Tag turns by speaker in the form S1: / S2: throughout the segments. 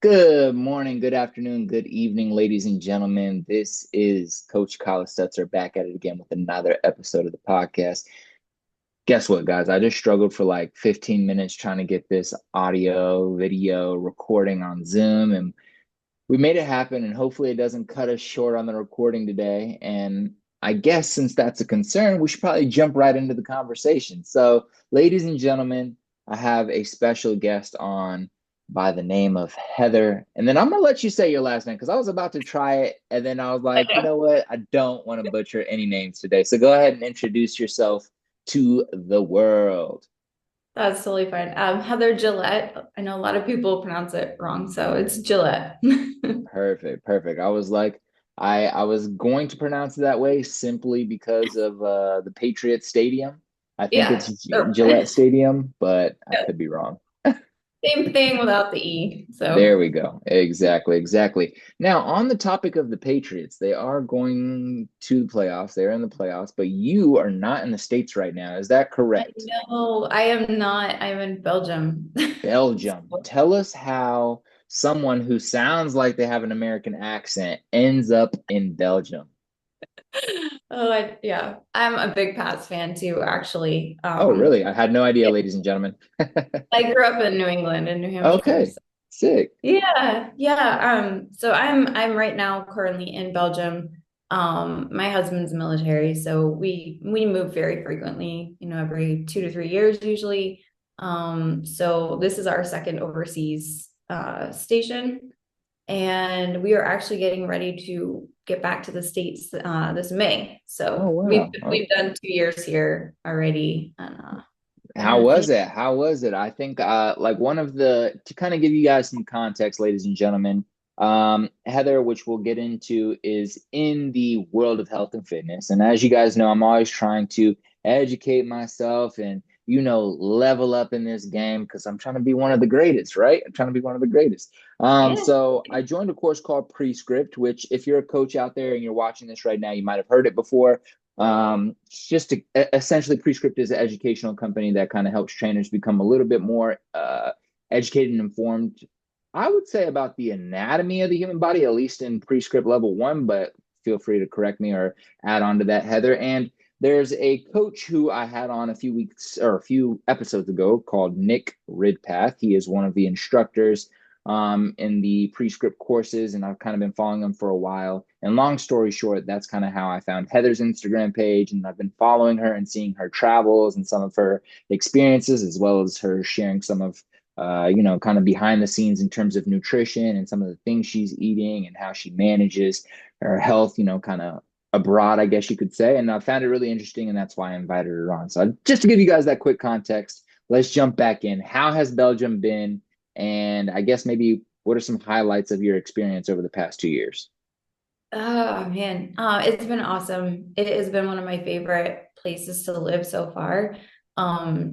S1: Good morning, good afternoon, good evening, ladies and gentlemen. This is Coach Collis back at it again with another episode of the podcast. Guess what, guys? I just struggled for like 15 minutes trying to get this audio, video recording on Zoom, and we made it happen. And hopefully, it doesn't cut us short on the recording today. And I guess since that's a concern, we should probably jump right into the conversation. So, ladies and gentlemen, I have a special guest on by the name of Heather. And then I'm going to let you say your last name because I was about to try it. And then I was
S2: I
S1: like, you
S2: know.
S1: know what? I don't want to butcher any names today. So go ahead and introduce yourself to the world.
S2: That's totally fine. Heather Gillett. I know a lot of people pronounce it wrong, so it's Gillette.
S1: Perfect, perfect. I was like, I was going to pronounce it that way simply because of the Patriot Stadium. I think it's
S2: Yeah. Oh,
S1: Gillette Stadium, but I could be wrong.
S2: same thing without the E.
S1: There
S2: So
S1: we go. Exactly, exactly. Now, on the topic of the Patriots, they are going to the playoffs. They're in the playoffs, but you are not in the States right now. Is that
S2: I
S1: correct?
S2: know I am not. I'm in Belgium.
S1: Belgium. Tell us how someone who sounds like they have an American accent ends up in Belgium.
S2: Yeah. I'm a big Pats fan too, actually.
S1: Oh, really? I had no idea, ladies and gentlemen.
S2: I grew up in New England, in New Hampshire.
S1: Okay, sick.
S2: Yeah, yeah. So I'm right now currently in Belgium. My husband's military, so we move very frequently, every 2 to 3 years usually. So this is our second overseas station, and we are actually getting ready to get back to the States this May.
S1: Oh,
S2: So we've
S1: wow. Oh,
S2: we've done 2 years here already, and
S1: how
S2: yeah,
S1: was it? How was it? I think like one of the to kind of give you guys some context, ladies and gentlemen, Heather, which we'll get into, is in the world of health and fitness. And as you guys know, I'm always trying to educate myself and level up in this game because I'm trying to be one of the greatest, right? I'm trying to be one of the greatest.
S2: yeah.
S1: So I joined a course called Prescript, which if you're a coach out there and you're watching this right now, you might have heard it before. Just to, essentially, Prescript is an educational company that kind of helps trainers become a little bit more educated and informed. I would say about the anatomy of the human body, at least in Prescript level one, but feel free to correct me or add on to that, Heather. And there's a coach who I had on a few weeks or a few episodes ago called Nick Ridpath. He is one of the instructors in the Prescript courses, and I've kind of been following them for a while. And long story short, that's kind of how I found Heather's Instagram page, and I've been following her and seeing her travels and some of her experiences, as well as her sharing some of kind of behind the scenes in terms of nutrition and some of the things she's eating and how she manages her health, kind of abroad, I guess you could say. And I found it really interesting, and that's why I invited her on. So just to give you guys that quick context, let's jump back in. How has Belgium been? And I guess maybe what are some highlights of your experience over the past 2 years?
S2: Oh man, it's been awesome. It has been one of my favorite places to live so far.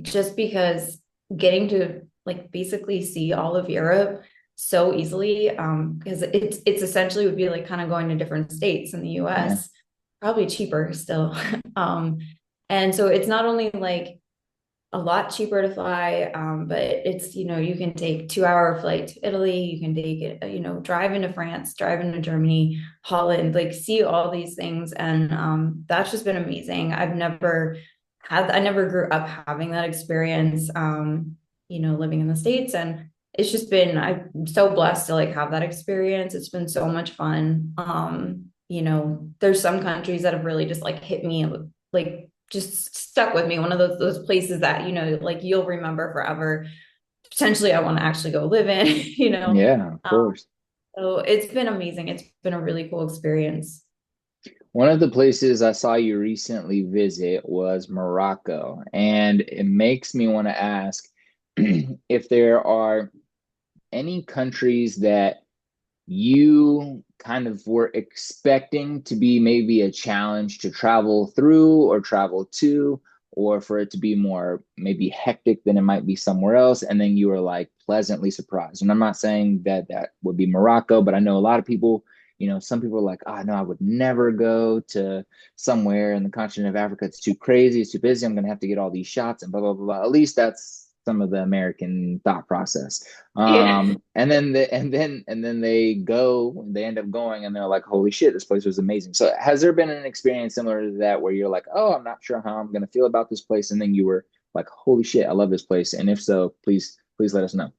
S2: Just because getting to like basically see all of Europe so easily, because it's essentially would be like kind of going to different states in the
S1: Yeah.
S2: US, probably cheaper still. Um, and so it's not only like a lot cheaper to fly. But it's, you can take 2 hour flight to Italy, you can take it, drive into France, drive into Germany, Holland, like see all these things. And that's just been amazing. I never grew up having that experience, living in the States. And it's just been, I'm so blessed to like have that experience. It's been so much fun. There's some countries that have really just like hit me like just stuck with me. One of those places that, like you'll remember forever. Potentially I want to actually go live in,
S1: Yeah, of
S2: Um,
S1: course.
S2: so it's been amazing. It's been a really cool experience.
S1: One of the places I saw you recently visit was Morocco, and it makes me want to ask if there are any countries that you kind of were expecting to be maybe a challenge to travel through or travel to, or for it to be more maybe hectic than it might be somewhere else, and then you were like pleasantly surprised. And I'm not saying that that would be Morocco, but I know a lot of people, some people are like, oh no, I would never go to somewhere in the continent of Africa. It's too crazy, it's too busy. I'm gonna have to get all these shots and blah blah blah. At least that's some of the American thought process.
S2: Yeah.
S1: And then they end up going and they're like, holy shit, this place was amazing. So has there been an experience similar to that where you're like, oh, I'm not sure how I'm gonna feel about this place, and then you were like, holy shit, I love this place. And if so, please let us know.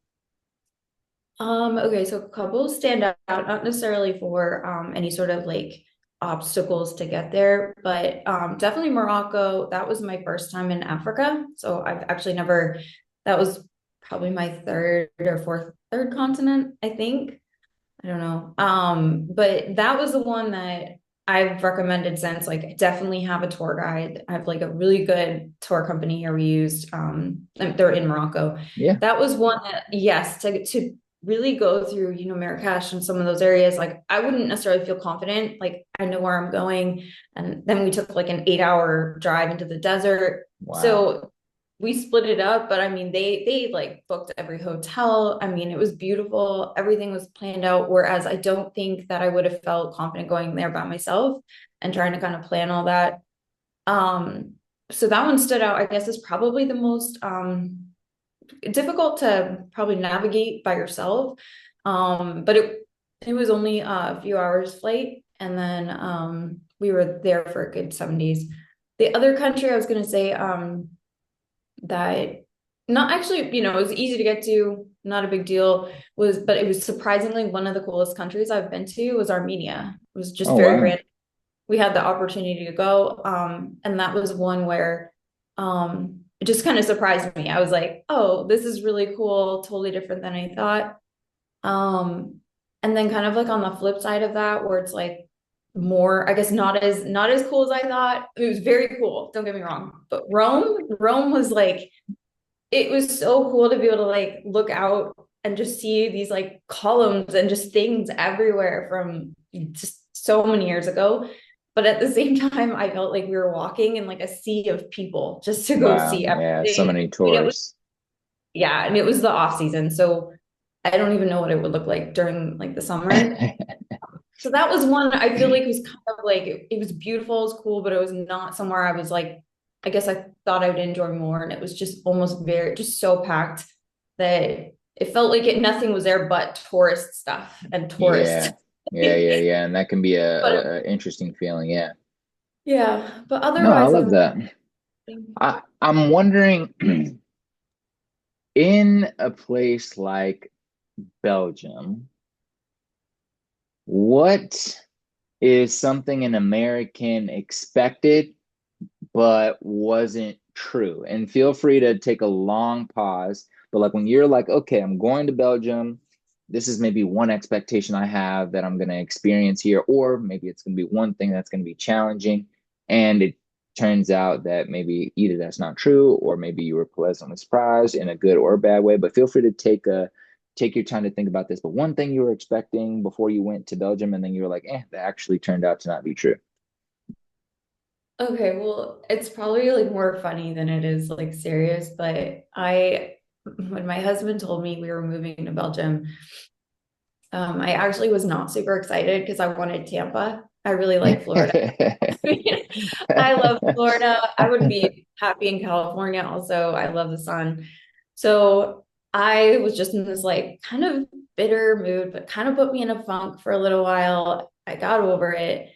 S2: Okay, so couples stand out, not necessarily for any sort of like obstacles to get there, but definitely Morocco. That was my first time in Africa. So I've actually never, that was probably my third continent, I think. I don't know. But that was the one that I've recommended since. Like, definitely have a tour guide. I have like a really good tour company here we used. And they're in Morocco.
S1: Yeah.
S2: That was one that, yes, to really go through, Marrakesh and some of those areas. Like, I wouldn't necessarily feel confident. Like, I know where I'm going. And then we took like an 8-hour drive into the desert.
S1: Wow.
S2: So we split it up, but I mean, they like booked every hotel. I mean, it was beautiful. Everything was planned out. Whereas I don't think that I would have felt confident going there by myself and trying to kind of plan all that. Um, so that one stood out, I guess, is probably the most difficult to probably navigate by yourself. But it was only a few hours flight, and then we were there for a good 7 days. The other country I was gonna say, that not actually, it was easy to get to, not a big deal, but it was surprisingly one of the coolest countries I've been to was Armenia. It was just
S1: Oh
S2: very
S1: wow.
S2: random. We had the opportunity to go. And that was one where it just kind of surprised me. I was like, oh, this is really cool, totally different than I thought. Um, and then kind of like on the flip side of that, where it's like more, I guess not as cool as I thought. It was very cool, don't get me wrong. But Rome was like, it was so cool to be able to like look out and just see these like columns and just things everywhere from just so many years ago. But at the same time, I felt like we were walking in like a sea of people just to go
S1: Wow.
S2: see
S1: Yeah. So
S2: everything.
S1: many
S2: And it was,
S1: tourists.
S2: yeah, and it was the off season. So I don't even know what it would look like during like the summer. So that was one I feel like was kind of like it was beautiful, it was cool, but it was not somewhere I was like, I guess I thought I would enjoy more. And it was just almost just so packed that it felt like nothing was there but tourist stuff and tourists.
S1: Yeah. Yeah. And that can be
S2: But
S1: a interesting feeling. Yeah.
S2: yeah, but
S1: No, I
S2: otherwise
S1: love that. I'm wondering in a place like Belgium, what is something an American expected but wasn't true? And feel free to take a long pause. But like when you're like, okay, I'm going to Belgium, this is maybe one expectation I have that I'm going to experience here, or maybe it's going to be one thing that's going to be challenging. And it turns out that maybe either that's not true, or maybe you were pleasantly surprised in a good or bad way. But feel free to take your time to think about this. But one thing you were expecting before you went to Belgium, and then you were like, that actually turned out to not be true.
S2: okay, well, it's probably like more funny than it is like serious, but when my husband told me we were moving to Belgium, I actually was not super excited because I wanted Tampa. I really like Florida. I love Florida. I would be happy in California also. I love the sun. So I was just in this like kind of bitter mood, but kind of put me in a funk for a little while. I got over it.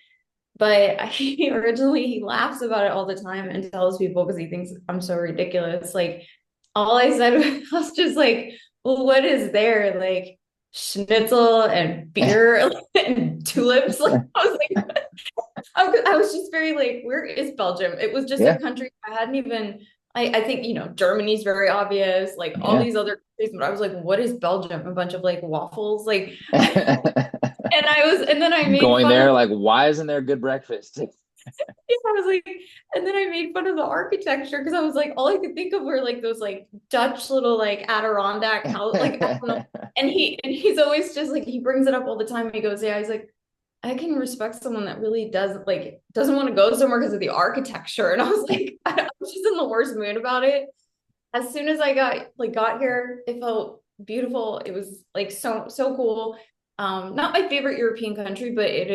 S2: But originally he laughs about it all the time and tells people because he thinks I'm so ridiculous. Like all I said was just like, well, what is there? Like schnitzel and beer and tulips. Like I was like, I was just very like, where is Belgium? It was just a
S1: Yeah,
S2: country I hadn't even. I think Germany's very obvious, like all
S1: yeah.
S2: these other countries, but I was like, what is Belgium? A bunch of like waffles, like, and then I made
S1: Going
S2: fun of.
S1: there, like, why isn't there good breakfast?
S2: Yeah, I was like, and then I made fun of the architecture because I was like, all I could think of were like those like Dutch little like Adirondack house, like I don't know. And he's always just like he brings it up all the time. He goes, yeah, he's like, I can respect someone that really doesn't want to go somewhere because of the architecture. And I was like, I was just in the worst mood about it. As soon as I got here, it felt beautiful. It was like so cool. Not my favorite European country, but it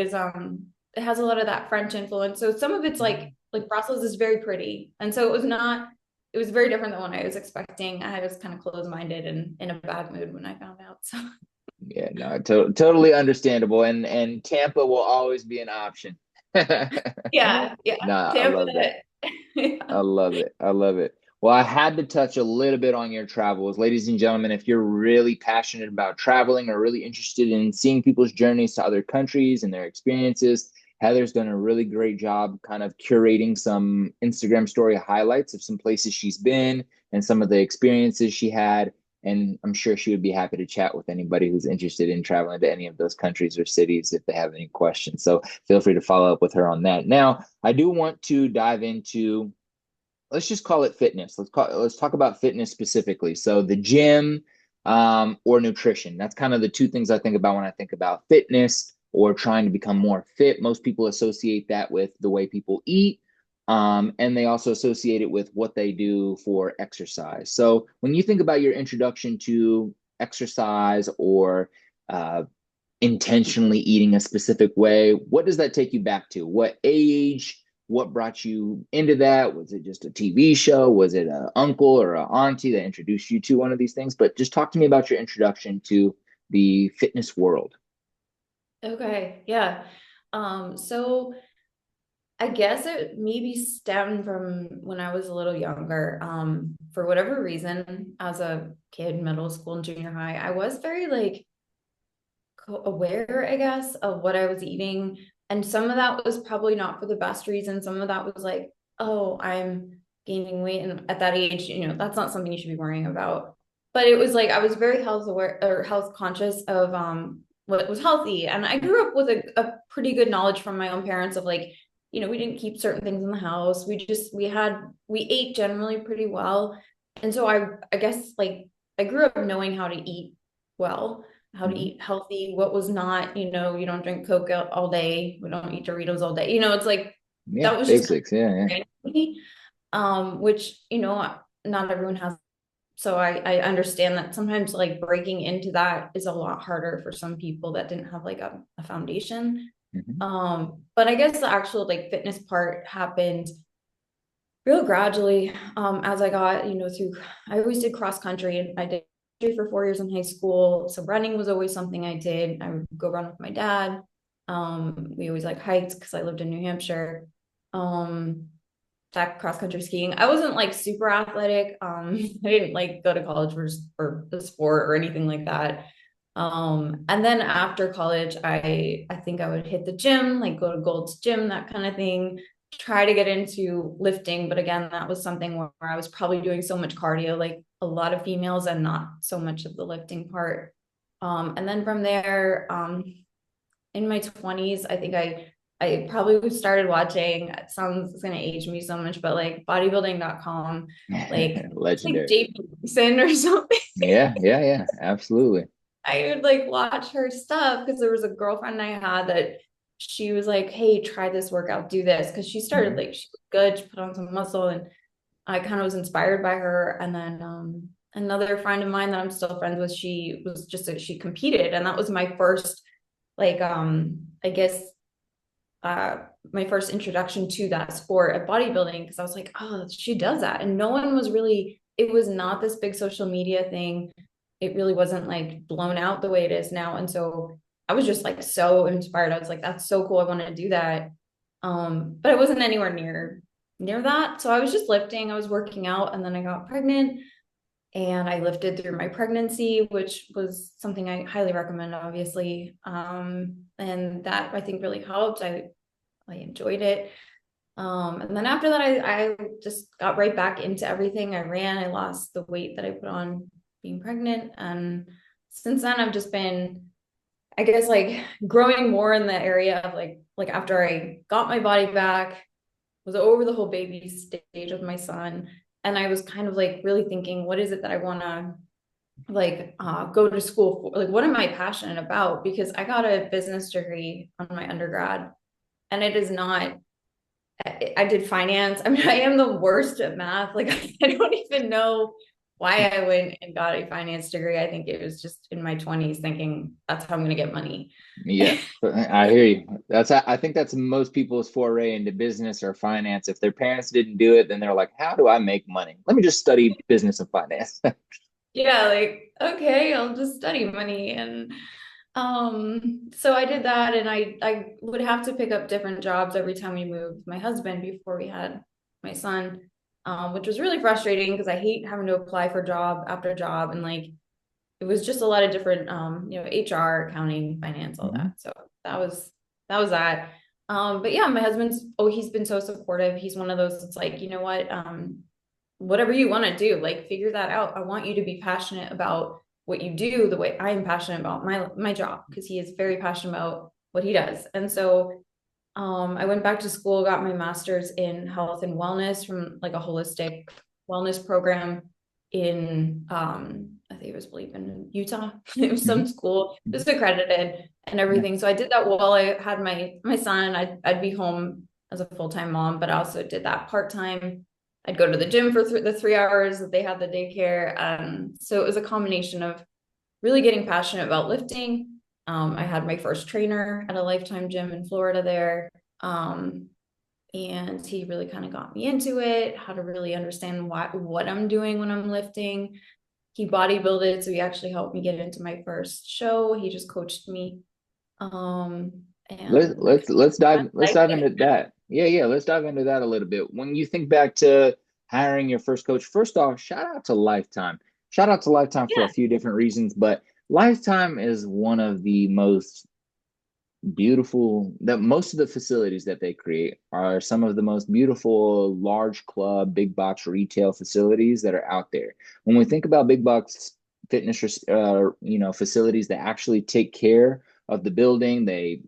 S2: has a lot of that French influence. So some of it's like Brussels is very pretty. And so it was very different than what I was expecting. I was kind of closed-minded and in a bad mood when I found out. So
S1: Yeah, no, totally understandable. And Tampa will always be an option.
S2: yeah, yeah.
S1: Nah, I
S2: Tampa,
S1: love that.
S2: yeah.
S1: I love it. I love it. Well, I had to touch a little bit on your travels. Ladies and gentlemen, if you're really passionate about traveling or really interested in seeing people's journeys to other countries and their experiences, Heather's done a really great job kind of curating some Instagram story highlights of some places she's been and some of the experiences she had. And I'm sure she would be happy to chat with anybody who's interested in traveling to any of those countries or cities if they have any questions. So feel free to follow up with her on that. Now, I do want to dive into, let's just call it fitness. Let's talk about fitness specifically. So the gym or nutrition. That's kind of the two things I think about when I think about fitness or trying to become more fit. Most people associate that with the way people eat. And they also associate it with what they do for exercise. So when you think about your introduction to exercise or intentionally eating a specific way, what does that take you back to? What age? What brought you into that? Was it just a TV show? Was it an uncle or an auntie that introduced you to one of these things? But just talk to me about your introduction to the fitness world.
S2: Okay, yeah. So I guess it maybe stemmed from when I was a little younger. For whatever reason, as a kid, middle school and junior high, I was very like aware, I guess, of what I was eating. And some of that was probably not for the best reason. Some of that was like, oh, I'm gaining weight. And at that age, that's not something you should be worrying about. But it was like I was very health aware or health conscious of what was healthy. And I grew up with a pretty good knowledge from my own parents of like, we didn't keep certain things in the house. We ate generally pretty well. And so I guess like I grew up knowing how to eat well, how to
S1: Mhm.
S2: eat healthy, what was not, you don't drink Coke all day, we don't eat Doritos all day. It's like
S1: Yeah,
S2: that was just
S1: basics. Yeah, yeah.
S2: kind of me. Which, not everyone has. So I understand that sometimes like breaking into that is a lot harder for some people that didn't have like a foundation.
S1: Mhm.
S2: But I guess the actual like fitness part happened real gradually as I got, through, I always did cross country and I did for 4 years in high school. So running was always something I did. I would go run with my dad. We always like hiked because I lived in New Hampshire. Um, that cross country skiing. I wasn't like super athletic. I didn't like go to college for the sport or anything like that. And then after college, I think I would hit the gym, like go to Gold's Gym, that kind of thing, try to get into lifting. But again, that was something where I was probably doing so much cardio, like a lot of females, and not so much of the lifting part. And then from there, in my 20s, I think I probably started watching, it sounds, it's gonna age me so much, but like bodybuilding.com, like it's like
S1: Legendary.
S2: JP or something.
S1: Yeah, yeah, yeah. Absolutely.
S2: I would like watch her stuff because there was a girlfriend I had that she was like, hey, try this workout, do this. Cause she started
S1: Mhm.
S2: like, she was good, she put on some muscle, and I kind of was inspired by her. And then another friend of mine that I'm still friends with, she was she competed. And that was my first, like, I guess, uh, my first introduction to that sport of bodybuilding. Cause I was like, oh, she does that. And no one was really, it was not this big social media thing. It really wasn't like blown out the way it is now. And so I was just like so inspired. I was like, that's so cool. I want to do that. But I wasn't anywhere near that. So I was just lifting, I was working out, and then I got pregnant and I lifted through my pregnancy, which was something I highly recommend, obviously. And that I think really helped. I enjoyed it. And then after that, I just got right back into everything. I ran, I lost the weight that I put on being pregnant. And since then I've just been, I guess, like growing more in the area of like after I got my body back, was over the whole baby stage of my son. And I was kind of like really thinking, what is it that I want to like go to school for? Like, what am I passionate about? Because I got a business degree on my undergrad, and it is not, I did finance. I mean, I am the worst at math. Like, I don't even know why I went and got a finance degree. I think it was just in my 20s thinking that's how I'm going to get money.
S1: Yeah, I hear you. I think that's most people's foray into business or finance. If their parents didn't do it, then they're like, how do I make money? Let me just study business and finance.
S2: Yeah, like, okay, I'll just study money. And so I did that, and I would have to pick up different jobs every time we moved my husband before we had my son, which was really frustrating because I hate having to apply for job after job, and like it was just a lot of different HR, accounting, finance, all
S1: Mhm.
S2: that. So that was that. But yeah, my husband's he's been so supportive. He's one of those that's like, you know what, whatever you want to do, like figure that out. I want you to be passionate about what you do the way I am passionate about my job, because he is very passionate about what he does. And so I went back to school, got my master's in health and wellness from like a holistic wellness program in I think it was believe in Utah. It was some
S1: Mhm.
S2: school. It
S1: Mhm.
S2: was accredited and
S1: Yeah.
S2: everything. So I did that while I had my son. I'd be home as a full-time mom, but I also did that part-time. I'd go to the gym for the 3 hours that they had the daycare. So it was a combination of really getting passionate about lifting. I had my first trainer at a Lifetime gym in Florida there. And he really kind of got me into it, how to really understand what I'm doing when I'm lifting. He bodybuilded, so he actually helped me get into my first show. He just coached me.
S1: Let's
S2: And
S1: let's let's dive let's
S2: I
S1: dive
S2: like
S1: into that. Yeah, let's dive into that a little bit. When you think back to hiring your first coach, first off, shout out to Lifetime. Shout out to Lifetime for a
S2: yeah,
S1: few different reasons, but Lifetime is one of the most beautiful that most of the facilities that they create are some of the most beautiful large club big box retail facilities that are out there. When we think about big box fitness facilities that actually take care of the building, they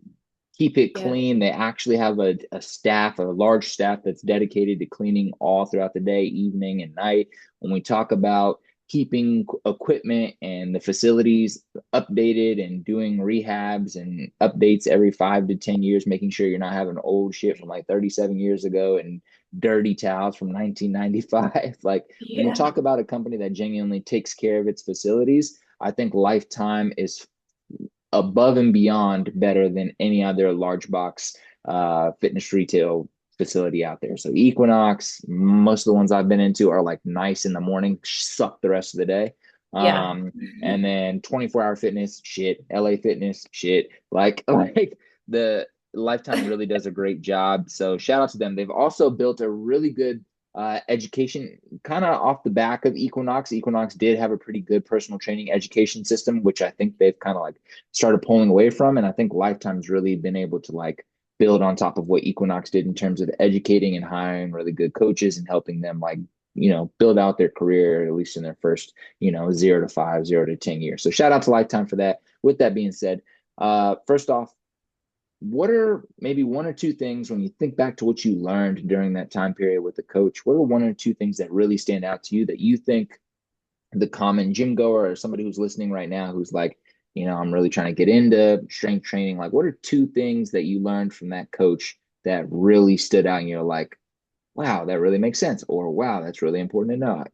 S1: keep it
S2: yeah,
S1: clean. They actually have a staff, a large staff that's dedicated to cleaning all throughout the day, evening, and night. When we talk about keeping equipment and the facilities updated and doing rehabs and updates every 5 to 10 years, making sure you're not having old shit from like 37 years ago and dirty towels from 1995. Like when we
S2: yeah,
S1: talk about a company that genuinely takes care of its facilities, I think Lifetime is above and beyond better than any other large box fitness retail facility out there. So Equinox, most of the ones I've been into are like nice in the morning, suck the rest of the day.
S2: yeah,
S1: And then 24-hour fitness, shit. LA Fitness, shit. Like the Lifetime really does a great job. So shout out to them. They've also built a really good education kind of off the back of Equinox. Equinox did have a pretty good personal training education system, which I think they've kind of like started pulling away from. And I think Lifetime's really been able to like build on top of what Equinox did in terms of educating and hiring really good coaches and helping them like, build out their career, at least in their first, 0 to 5, 0 to 10 years. So shout out to Lifetime for that. With that being said, first off, what are maybe one or two things when you think back to what you learned during that time period with the coach? What are one or two things that really stand out to you that you think the common gym goer or somebody who's listening right now who's like, I'm really trying to get into strength training. Like, what are two things that you learned from that coach that really stood out and you're like, wow, that really makes sense? Or wow, that's really important to know.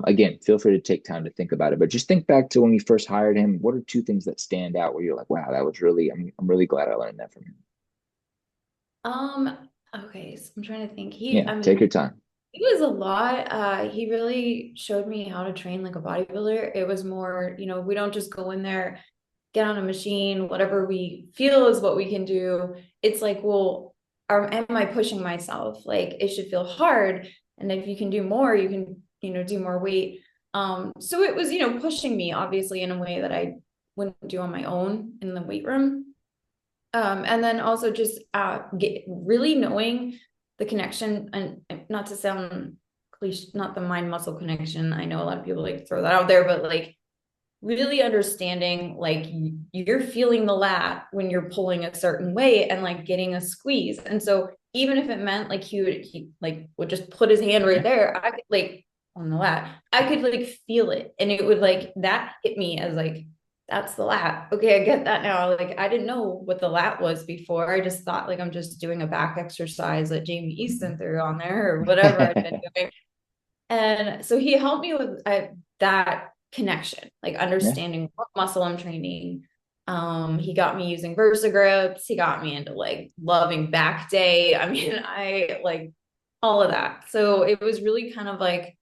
S1: Again, feel free to take time to think about it, but just think back to when you first hired him. What are two things that stand out where you're like, wow, that was really, I'm really glad I learned that from him.
S2: um okay, so I'm trying to think.
S1: Yeah,
S2: I
S1: take
S2: mean,
S1: your time.
S2: it was a lot. He really showed me how to train like a bodybuilder. It was more, we don't just go in there, get on a machine, whatever we feel is what we can do. It's like, well, am I pushing myself? Like it should feel hard. And if you can do more, you can, do more weight. So it was, pushing me obviously in a way that I wouldn't do on my own in the weight room. And then also just really knowing the connection, and not to sound cliche, not the mind muscle connection. I know a lot of people like throw that out there, but like really understanding like you're feeling the lat when you're pulling a certain way and like getting a squeeze. And so even if it meant like he like would just put his hand right there, I could like on the lat, I could like feel it, and it would like that hit me as like that's the lat. Okay, I get that now. Like I didn't know what the lat was before. I just thought like I'm just doing a back exercise that Jamie Easton threw on there or whatever I'd been doing. And so he helped me with that connection, like
S1: Yeah.
S2: understanding what muscle I'm training. He got me using Versagrips. He got me into like loving back day. I mean, I like all of that. So it was really kind of like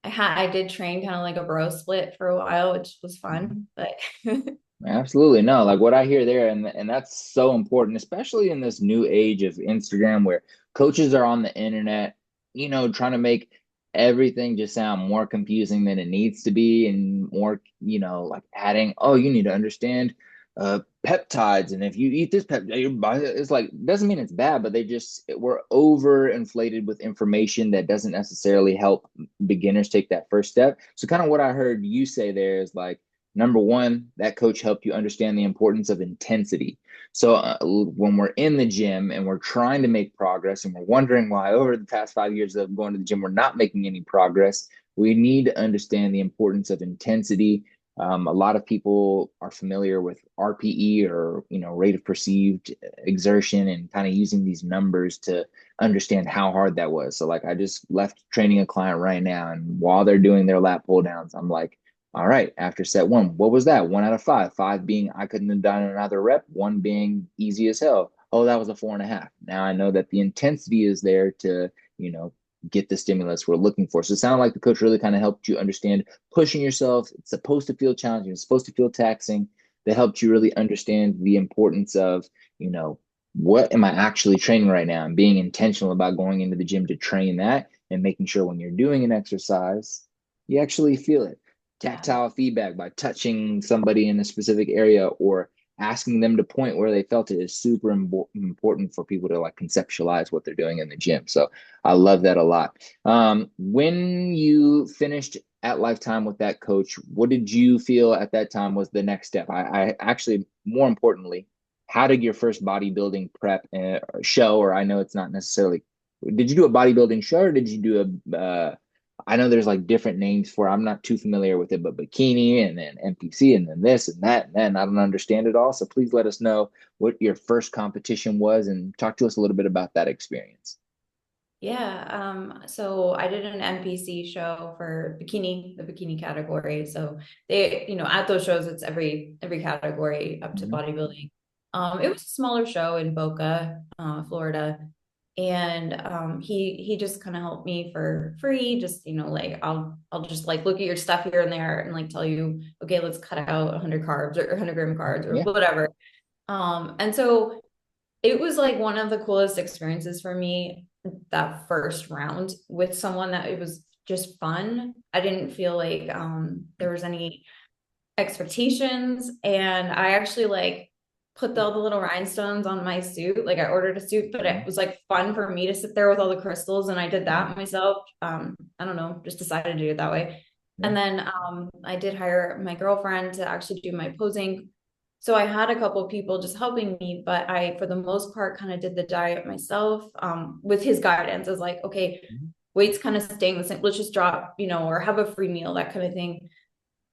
S2: I did train kind of like a bro split for a while, which was fun. But
S1: Absolutely. No, like what I hear there, and that's so important, especially in this new age of Instagram where coaches are on the internet, trying to make everything just sound more confusing than it needs to be, and more, like adding, oh, you need to understand peptides, and if you eat this peptide, your body, it's like doesn't mean it's bad, but we're over inflated with information that doesn't necessarily help beginners take that first step. So kind of what I heard you say there is like, number one, that coach helped you understand the importance of intensity. So when we're in the gym and we're trying to make progress and we're wondering why over the past 5 years of going to the gym, we're not making any progress, we need to understand the importance of intensity. A lot of people are familiar with RPE, or rate of perceived exertion, and kind of using these numbers to understand how hard that was. So like I just left training a client right now, and while they're doing their lat pull downs, I'm like, all right, after set one, what was that? 1 out of 5. 5 being I couldn't have done another rep, one being easy as hell. Oh, that was a 4.5. Now I know that the intensity is there to, get the stimulus we're looking for. So it sounded like the coach really kind of helped you understand pushing yourself. It's supposed to feel challenging, it's supposed to feel taxing. That helped you really understand the importance of, what am I actually training right now, and being intentional about going into the gym to train that, and making sure when you're doing an exercise, you actually feel it.
S2: yeah,
S1: Tactile feedback by touching somebody in a specific area or asking them to point where they felt it is super important for people to like conceptualize what they're doing in the gym. So I love that a lot. When you finished at Lifetime with that coach, what did you feel at that time was the next step? I actually, more importantly, how did your first bodybuilding prep show? Or I know it's not necessarily, did you do a bodybuilding show, or did you do a I know there's like different names for it. I'm not too familiar with it, but bikini and then NPC and then this and that and then I don't understand it all. So please let us know what your first competition was and talk to us a little bit about that experience.
S2: yeah. So I did an NPC show for bikini, the bikini category. So they, at those shows, it's every category up to
S1: Mhm.
S2: bodybuilding. It was a smaller show in Boca, Florida, and he just kind of helped me for free. Just like I'll just like look at your stuff here and there and like tell you, okay, let's cut out 100 carbs or 100-gram carbs or
S1: Yeah.
S2: whatever. And so it was like one of the coolest experiences for me, that first round with someone, that it was just fun. I didn't feel like there was any expectations, and I actually like put all the little rhinestones on my suit. Like I ordered a suit, but it
S1: Mhm.
S2: was like fun for me to sit there with all the crystals, and I did
S1: Yeah.
S2: that myself. I don't know, just decided to do it that way.
S1: Yeah.
S2: And then I did hire my girlfriend to actually do my posing. So I had a couple of people just helping me, but I, for the most part, kind of did the diet myself, with his guidance. I was like, okay,
S1: Mhm.
S2: weight's kind of staying the same. Let's just drop, or have a free meal, that kind of thing.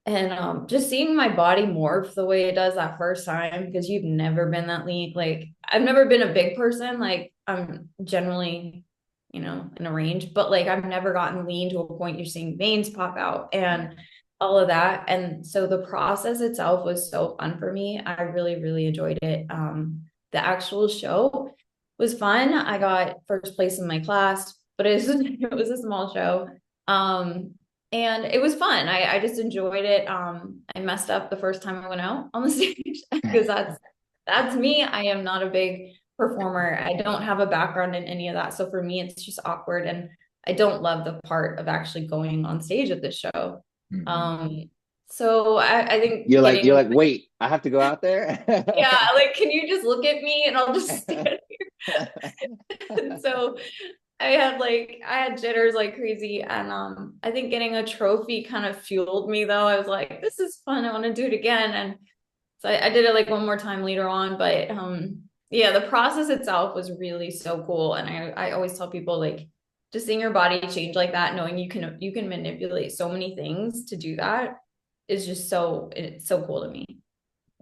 S2: And just seeing my body morph the way it does that first time, because you've never been that lean. Like I've never been a big person. Like I'm generally, in a range, but like I've never gotten lean to a point you're seeing veins pop out
S1: Yeah.
S2: and all of that. And so the process itself was so fun for me. I really, really enjoyed it. The actual show was fun. I got first place in my class, but it was a small show. Um, and it was fun. I just enjoyed it. I messed up the first time I went out on the stage because that's me. I am not a big performer. I don't have a background in any of that. So for me, it's just awkward, and I don't love the part of actually going on stage at this show.
S1: Mhm.
S2: Um, so I think
S1: You're
S2: getting,
S1: like, wait, I have to go out there?
S2: yeah, like, can you just look at me and I'll just stand here? So I had jitters like crazy, and I think getting a trophy kind of fueled me though. I was like, this is fun, I want to do it again. And so I did it like one more time later on, but yeah, the process itself was really so cool. And I always tell people, like, just seeing your body change like that, knowing you can manipulate so many things to do that, is just it's so cool to me.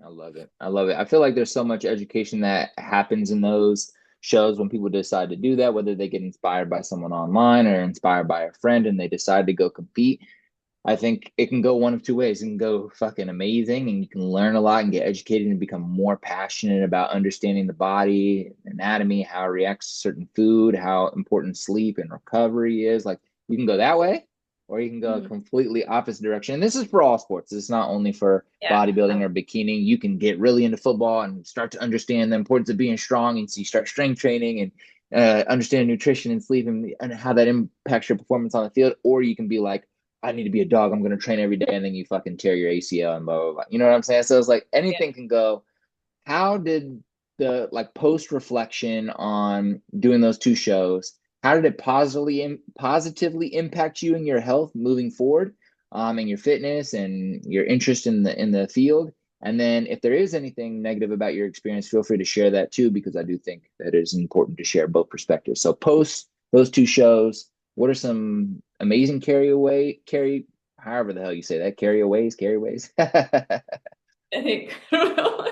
S1: I love it. I love it. I feel like there's so much education that happens in those shows when people decide to do that, whether they get inspired by someone online or inspired by a friend and they decide to go compete. I think it can go one of two ways. It can go fucking amazing and you can learn a lot and get educated and become more passionate about understanding the body, anatomy, how it reacts to certain food, how important sleep and recovery is. Like you can go that way, or you can go a
S2: Mhm.
S1: completely opposite direction. And this is for all sports. It's not only for
S2: Yeah.
S1: bodybuilding or bikini. You can get really into football and start to understand the importance of being strong. And so you start strength training and understand nutrition and sleep and how that impacts your performance on the field. Or you can be like, I need to be a dog. I'm going to train every day. And then you fucking tear your ACL and blah, blah, blah. You know what I'm saying? So it's like
S2: Yeah.
S1: anything can go. How did the like post reflection on doing those two shows, how did it positively impact you and your health moving forward, and your fitness and your interest in the field? And then if there is anything negative about your experience, feel free to share that too, because I do think that it is important to share both perspectives. So post those two shows, what are some amazing however the hell you say that, carryaways?
S2: I think I don't know.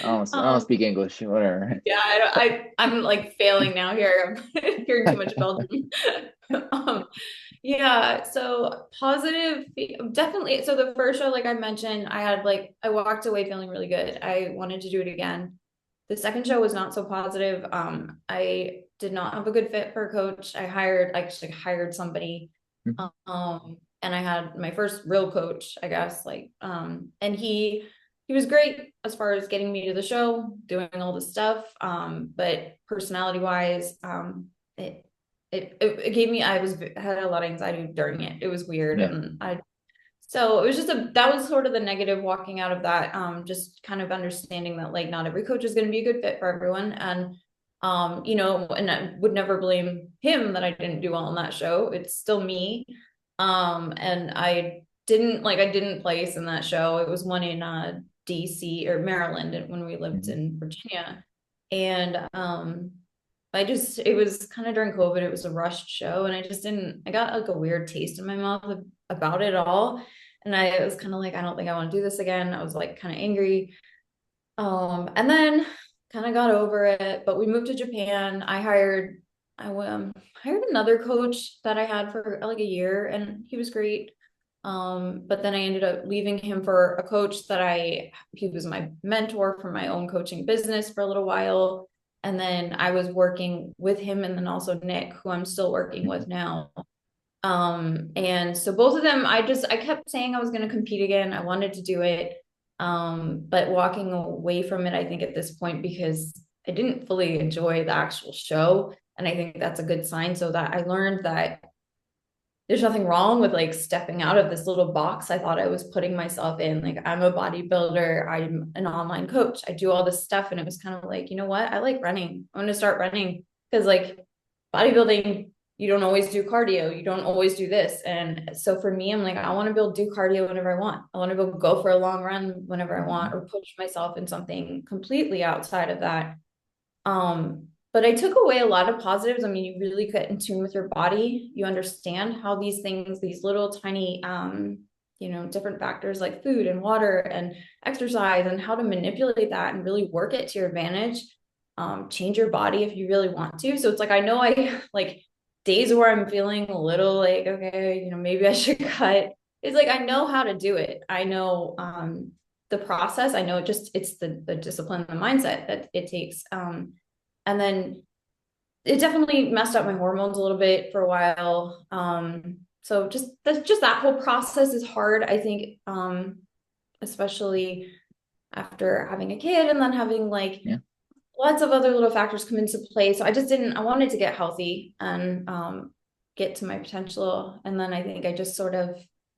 S1: I don't
S2: Um,
S1: speak English, whatever.
S2: yeah, I'm like failing now here. I'm hearing too much Belgian. Um, yeah, so positive, definitely. So the first show, like I mentioned, I walked away feeling really good. I wanted to do it again. The second show was not so positive. I did not have a good fit for a coach. I actually hired somebody. And I had my first real coach, I guess, and he was great as far as getting me to the show, doing all the stuff. But personality wise, it, it gave me, had a lot of anxiety during it. It was weird.
S1: Yeah.
S2: So it was that was sort of the negative walking out of that. Just kind of understanding that like not every coach is going to be a good fit for everyone. And, and I would never blame him that I didn't do well on that show. It's still me. And I didn't place in that show. It was one in, DC or Maryland when we lived
S1: Mhm.
S2: in Virginia. And, it was kind of during COVID, it was a rushed show, and I got like a weird taste in my mouth about it all. And I was kind of like, I don't think I want to do this again. I was like kind of angry. And then kind of got over it, but we moved to Japan. I hired another coach that I had for like a year and he was great. But then I ended up leaving him for a coach he was my mentor for my own coaching business for a little while. And then I was working with him and then also Nick, who I'm still working with now. And so both of them, I kept saying I was going to compete again. I wanted to do it. But walking away from it, I think at this point, because I didn't fully enjoy the actual show. And I think that's a good sign. So that I learned that there's nothing wrong with like stepping out of this little box I thought I was putting myself in. Like I'm a bodybuilder, I'm an online coach, I do all this stuff. And it was kind of like, you know what? I like running. I'm going to start running because like bodybuilding, you don't always do cardio. You don't always do this. And so for me, I'm like, I want to be able to do cardio whenever I want. I want to go for a long run whenever I want or push myself in something completely outside of that. But I took away a lot of positives. I mean, you really get in tune with your body. You understand how these things, these little tiny, different factors like food and water and exercise and how to manipulate that and really work it to your advantage. Change your body if you really want to. So it's like, I know I like days where I'm feeling a little like, okay, maybe I should cut. It's like, I know how to do it. I know, the process. I know it's the discipline, the mindset that it takes. And then it definitely messed up my hormones a little bit for a while. So just that whole process is hard, I think, especially after having a kid and then having like
S1: Yeah.
S2: lots of other little factors come into play. So I wanted to get healthy and get to my potential. And then I think I just sort of,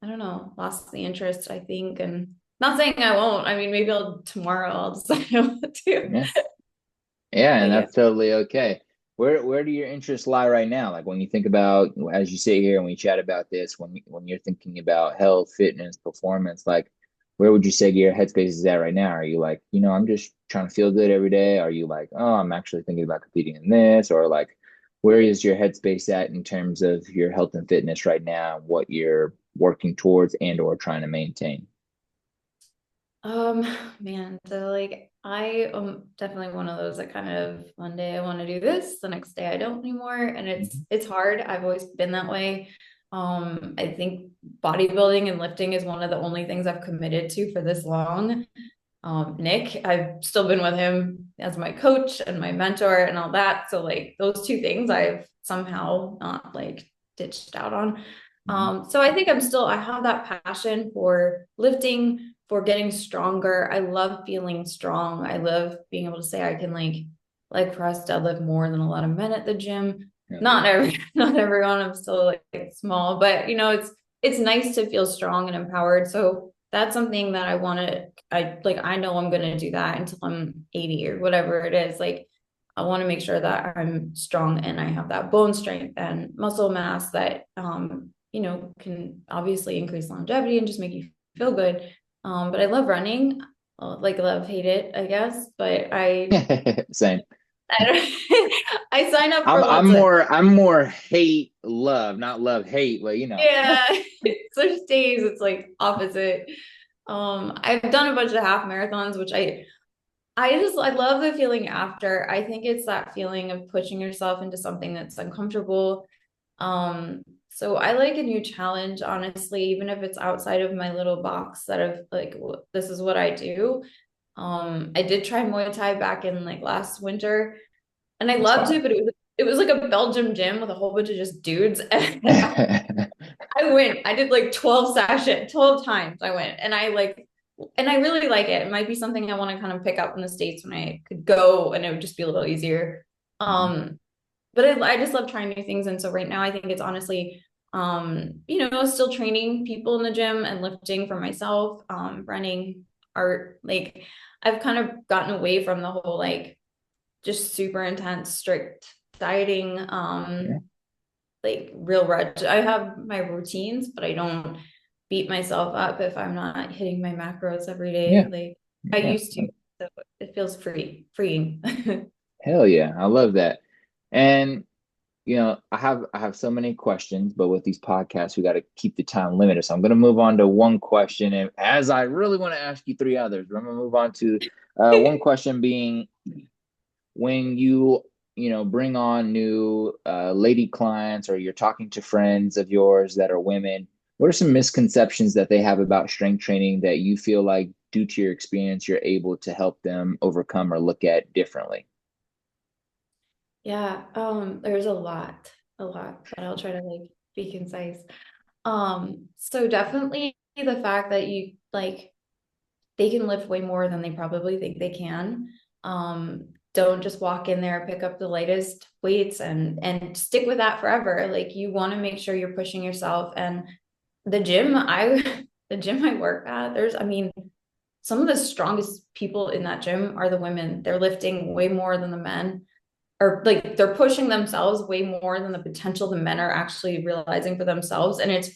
S2: I don't know, lost the interest, I think. And not saying I won't. I mean, maybe tomorrow I'll decide I want to.
S1: Yeah. Yeah, and
S2: But yeah.
S1: that's totally okay. Where do your interests lie right now? Like when you think about, as you sit here and we chat about this, when you're thinking about health, fitness, performance, like where would you say your headspace is at right now? Are you like, I'm just trying to feel good every day? Are you like, oh, I'm actually thinking about competing in this? Or like, where is your headspace at in terms of your health and fitness right now, what you're working towards and or trying to maintain?
S2: Um, man, so like I am definitely one of those that kind of one day I want to do this, the next day I don't anymore. And
S1: Mhm.
S2: it's hard. I've always been that way. I think bodybuilding and lifting is one of the only things I've committed to for this long. Nick, I've still been with him as my coach and my mentor and all that. So like those two things I've somehow not like ditched out on.
S1: Mhm.
S2: So I think I have that passion for lifting, for getting stronger. I love feeling strong. I love being able to say I can like press deadlift more than a lot of men at the gym.
S1: Hell
S2: Not
S1: yeah.
S2: every not everyone. I'm still like small, but it's nice to feel strong and empowered. So that's something that I want to I know I'm going to do that until I'm 80 or whatever it is. Like I want to make sure that I'm strong and I have that bone strength and muscle mass that can obviously increase longevity and just make you feel good. But I love running. Like love hate it, I guess, but
S1: Same.
S2: I don't I sign up for
S1: I'm
S2: lots of
S1: more hate love, not love hate, but you know.
S2: yeah. There's days it's like opposite. I've done a bunch of half marathons, which I love the feeling after. I think it's that feeling of pushing yourself into something that's uncomfortable. So I like a new challenge, honestly, even if it's outside of my little box that of like this is what I do. I did try Muay Thai back in like last winter and I
S1: That's
S2: loved it,
S1: fire.
S2: but it was like a Belgium gym with a whole bunch of just dudes. And I went. I did like 12 sessions, 12 times I went. And I really like it. It might be something I want to kind of pick up in the States when I could go and it would just be a little easier.
S1: Mhm.
S2: But I just love trying new things. And so right now I think it's honestly, still training people in the gym and lifting for myself, running, art. Like I've kind of gotten away from the whole like just super intense, strict dieting.
S1: Yeah.
S2: Like real rut. I have my routines, but I don't beat myself up if I'm not hitting my macros every day.
S1: Yeah.
S2: Like I
S1: Yeah.
S2: used to. So it feels freeing.
S1: Hell yeah. I love that. And I have so many questions, but with these podcasts, we got to keep the time limited. So I'm going to move on to one question. And as I really want to ask you three others, but I'm going to move on to one question being when bring on new lady clients or you're talking to friends of yours that are women, what are some misconceptions that they have about strength training that you feel like due to your experience you're able to help them overcome or look at differently?
S2: Yeah, there's a lot, but I'll try to like be concise. So definitely the fact that you like they can lift way more than they probably think they can. Don't just walk in there, pick up the lightest weights and stick with that forever. Like you want to make sure you're pushing yourself. And the gym I the gym I work at, I mean, some of the strongest people in that gym are the women. They're lifting way more than the men or like they're pushing themselves way more than the potential the men are actually realizing for themselves. And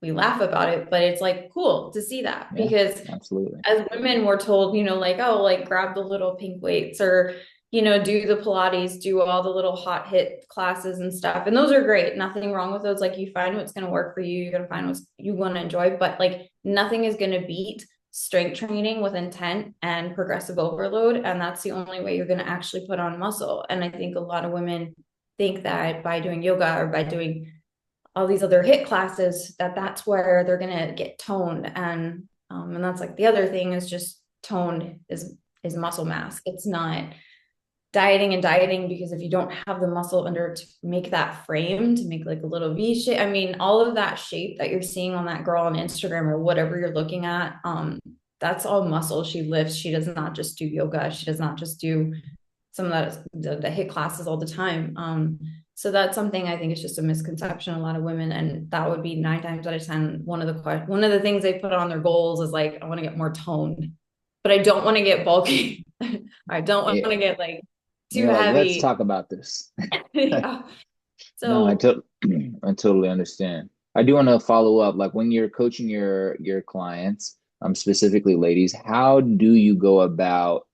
S2: we laugh about it, but it's like cool to see that
S1: Yeah,
S2: because
S1: absolutely.
S2: as women we're told, like, oh, like grab the little pink weights or, do the Pilates, do all the little hot hit classes and stuff. And those are great. Nothing wrong with those. Like you find what's going to work for you. You're going to find what you want to enjoy, but like nothing is going to beat strength training with intent and progressive overload. And that's the only way you're going to actually put on muscle. And I think a lot of women think that by doing yoga or by doing all these other hit classes, that's where they're going to get toned. And that's like the other thing is just toned is muscle mass. It's not dieting because if you don't have the muscle under to make that frame to make like a little V shape, I mean, all of that shape that you're seeing on that girl on Instagram or whatever you're looking at, that's all muscle she lifts. She does not just do yoga. She does not just do some of that the hit classes all the time. So that's something I think is just a misconception. A lot of women, and that would be 9 times out of 10. One of the things they put on their goals is like, I want to get more toned, but I don't want to get bulky. I don't want
S1: Yeah.
S2: to get like too
S1: You're like, let's
S2: heavy.
S1: talk about this.
S2: Yeah.
S1: No,
S2: So
S1: I totally understand. I do want to follow up, like when you're coaching your clients, specifically ladies, how do you go about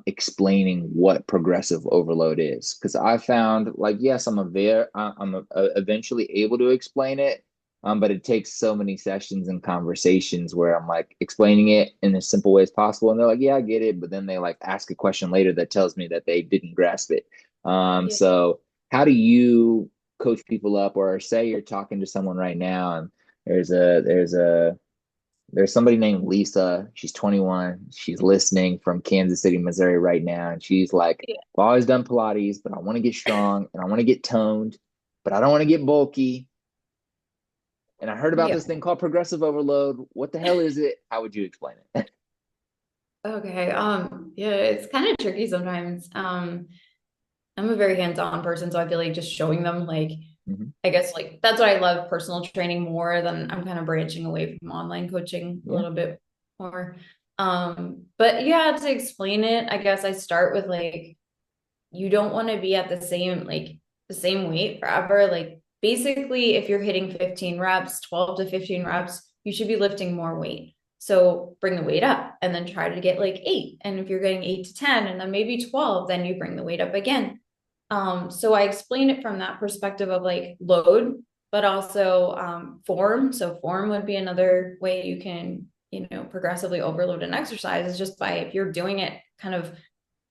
S1: explaining what progressive overload is? Because I found like, yes, eventually able to explain it, but it takes so many sessions and conversations where I'm like explaining it in as simple way as possible, and they're like, yeah, I get it, but then they like ask a question later that tells me that they didn't grasp it.
S2: yeah.
S1: So how do you coach people up, or say you're talking to someone right now and There's somebody named Lisa. She's 21. She's listening from Kansas City, Missouri right now. And she's like,
S2: Yeah.
S1: I've always done Pilates, but I want to get strong and I want to get toned, but I don't want to get bulky. And I heard about
S2: Yeah.
S1: this thing called progressive overload. What the hell is it? How would you explain it?
S2: Okay. Yeah, it's kind of tricky sometimes. I'm a very hands-on person, so I feel like just showing them like
S1: Mhm.
S2: I guess like that's what I love personal training more than I'm kind of branching away from online coaching a
S1: Yeah.
S2: little bit more. But yeah, to explain it, I guess I start with like you don't want to be at the same weight forever. Like basically if you're hitting 15 reps, 12 to 15 reps, you should be lifting more weight. So bring the weight up and then try to get like 8. And if you're getting 8 to 10 and then maybe 12, then you bring the weight up again. So I explain it from that perspective of like load, but also form. So form would be another way you can, progressively overload an exercise is just by if you're doing it kind of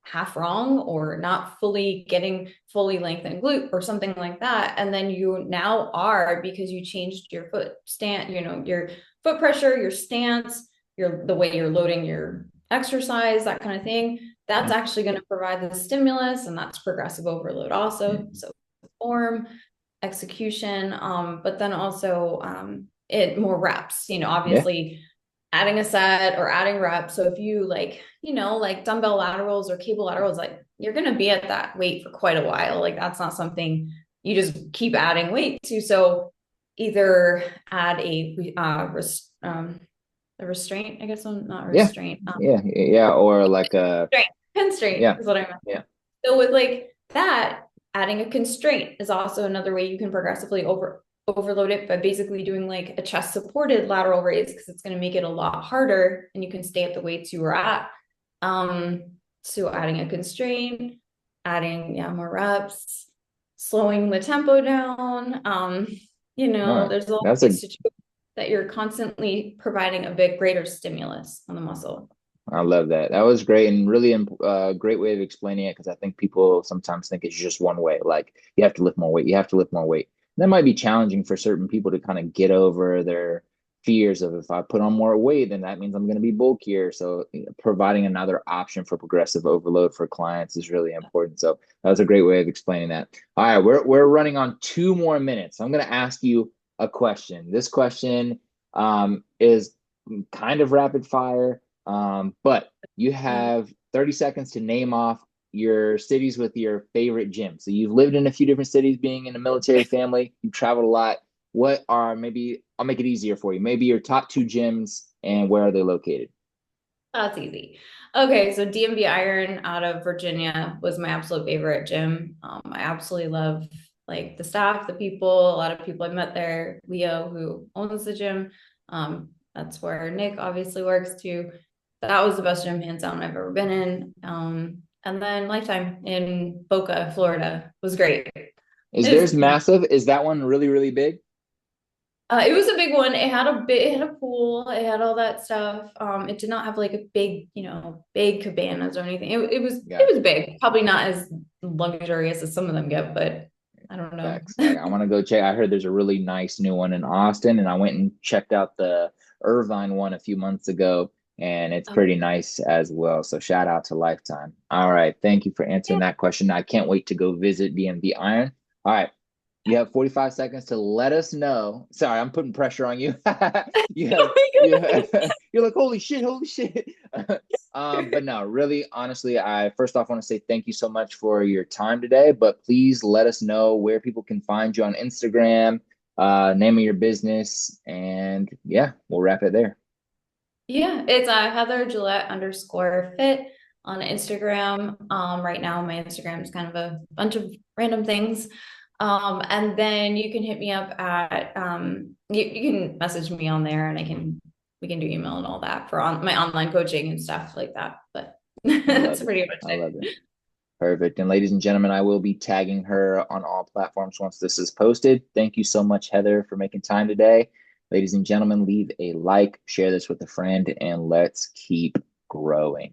S2: half wrong or not fully getting fully lengthened glute or something like that. And then you now are because you changed your foot stand, your foot pressure, your stance, the way you're loading your exercise, that kind of thing. That's
S1: Yeah.
S2: actually going to provide the stimulus, and that's progressive overload also.
S1: Mhm.
S2: So form, execution, but then also it more reps,
S1: Yeah.
S2: obviously adding a set or adding reps. So if you like dumbbell laterals or cable laterals, like you're going to be at that weight for quite a while. Like that's not something you just keep adding weight to. So either add a restraint, I guess, not a
S1: Yeah.
S2: restraint,
S1: Yeah. Or like
S2: constraint
S1: yeah.
S2: is what I meant.
S1: Yeah.
S2: So with like that, adding a constraint is also another way you can progressively overload it by basically doing like a chest supported lateral raise because it's going to make it a lot harder and you can stay at the weights you were at. So adding a constraint, adding more reps, slowing the tempo down.
S1: No,
S2: There's all
S1: that's a
S2: ways to that you're constantly providing a bit greater stimulus on the muscle.
S1: I love that. That was great and really great way of explaining it because I think people sometimes think it's just one way. Like you have to lift more weight, you have to lift more weight. That might be challenging for certain people to kind of get over their fears of if I put on more weight, then that means I'm going to be bulkier. So providing another option for progressive overload for clients is really important. So that was a great way of explaining that. All right, we're running on 2 more minutes. I'm going to ask you a question. This question is kind of rapid fire. But you have 30 seconds to name off your cities with your favorite gym. So you've lived in a few different cities, being in a military family, you've traveled a lot. What are maybe I'll make it easier for you. Maybe your top 2 gyms and where are they located?
S2: That's easy. Okay, so DMB Iron out of Virginia was my absolute favorite gym. I absolutely love like the staff, the people, a lot of people I met there. Leo, who owns the gym, that's where Nick obviously works too. That was the best gym hands down I've ever been in. And then Lifetime in Boca, Florida was great.
S1: Is
S2: It
S1: theirs
S2: was
S1: massive? Is that one really, really big?
S2: It was a big one. It had a pool. It had all that stuff. It did not have like a big, big cabanas or anything. It was
S1: Gotcha.
S2: big. Probably not as luxurious as some of them get, but I don't know.
S1: Facts. I want to go check. I heard there's a really nice new one in Austin, and I went and checked out the Irvine one a few months ago, and it's
S2: Oh,
S1: pretty nice as well. So shout out to Lifetime. All right, thank you for answering
S2: yeah.
S1: that question. I can't wait to go visit DMV Iron. All right, you have 45 seconds to let us know. Sorry, I'm putting pressure on you. you have you're like holy shit. But no, really, honestly, I first off want to say thank you so much for your time today. But please let us know where people can find you on Instagram, name of your business, and yeah, we'll wrap it there.
S2: Yeah, it's Heather Gillett _fit on Instagram. Right now my Instagram is kind of a bunch of random things. And then you can hit me up at you can message me on there and we can do email and all that for my online coaching and stuff like that. But
S1: I
S2: that's
S1: love it.
S2: pretty much
S1: I love
S2: it.
S1: it. Perfect. And ladies and gentlemen, I will be tagging her on all platforms once this is posted. Thank you so much, Heather, for making time today. Ladies and gentlemen, leave a like, share this with a friend, and let's keep growing.